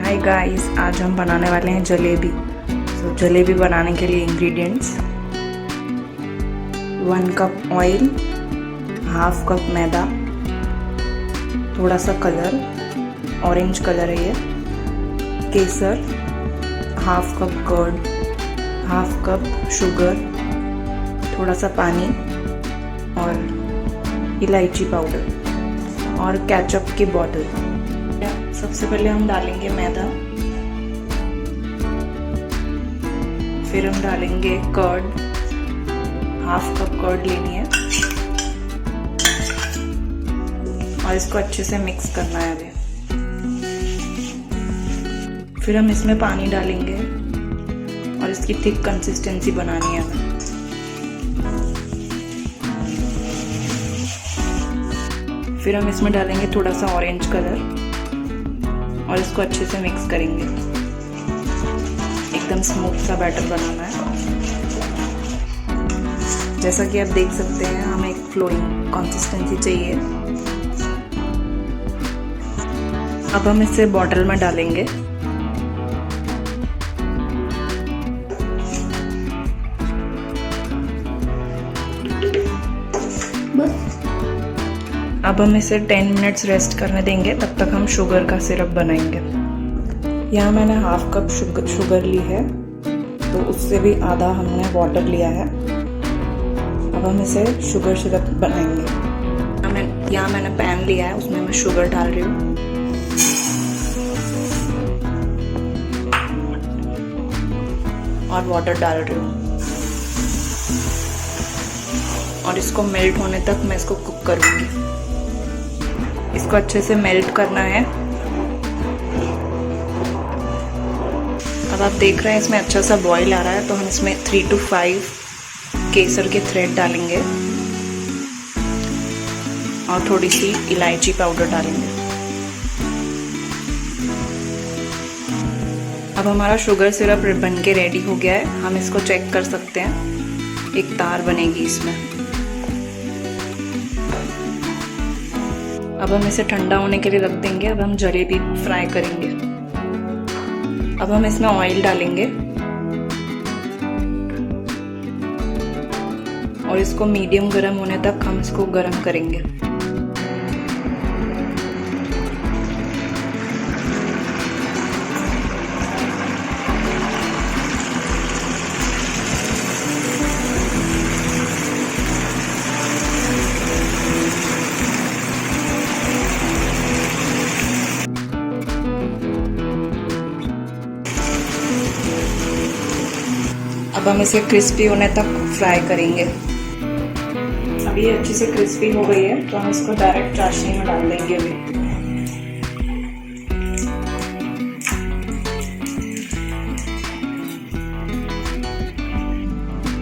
Hi guys, आज हम बनाने वाले हैं जलेबी। जलेबी बनाने के लिए ingredients 1 cup oil, half cup मैदा, थोड़ा सा कलर, ऑरेंज कलर है ये, केसर, half cup curd, half cup sugar, थोड़ा सा पानी और इलायची पाउडर और केचप की बॉटल। सबसे पहले हम डालेंगे मैदा, फिर हम डालेंगे कर्ड, हाफ कप कर्ड लेनी है और इसको अच्छे से मिक्स करना है अभी। फिर हम इसमें पानी डालेंगे और इसकी थिक कंसिस्टेंसी बनानी है हमें। फिर हम इसमें डालेंगे थोड़ा सा ऑरेंज कलर और इसको अच्छे से मिक्स करेंगे। एकदम स्मूथ सा बैटर बनाना है। जैसा कि आप देख सकते हैं, हमें एक फ्लोइंग कंसिस्टेंसी चाहिए। अब हम इसे बॉटल में डालेंगे। अब हम इसे 10 मिनट्स रेस्ट करने देंगे, तब तक हम शुगर का सिरप बनाएंगे। यहाँ मैंने हाफ कप शुगर ली है, तो उससे भी आधा हमने वाटर लिया है। अब हम इसे शुगर सिरप बनाएंगे। यहाँ मैंने पैन लिया है, उसमें मैं शुगर डाल रही हूँ और वाटर डाल रही हूँ और इसको मेल्ट होने तक मैं इसको कुक करूँगी। इसको अच्छे से मेल्ट करना है। अब आप देख रहे हैं इसमें अच्छा सा बॉईल आ रहा है, तो हम इसमें 3 to 5 केसर के थ्रेड डालेंगे और थोड़ी सी इलायची पाउडर डालेंगे। अब हमारा शुगर सिरप बन के रेडी हो गया है। हम इसको चेक कर सकते हैं, एक तार बनेगी इसमें। अब हम इसे ठंडा होने के लिए रख देंगे। अब हम जलेबी फ्राई करेंगे। अब हम इसमें ऑयल डालेंगे और इसको मीडियम गरम होने तक हम इसको गरम करेंगे। अब हम इसे क्रिस्पी होने तक फ्राई करेंगे। अब ये अच्छी से क्रिस्पी हो गई है, तो हम इसको डायरेक्ट चाशनी में डाल देंगे अभी।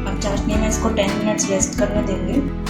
अब चाशनी में इसको 10 मिनट्स रेस्ट करने देंगे।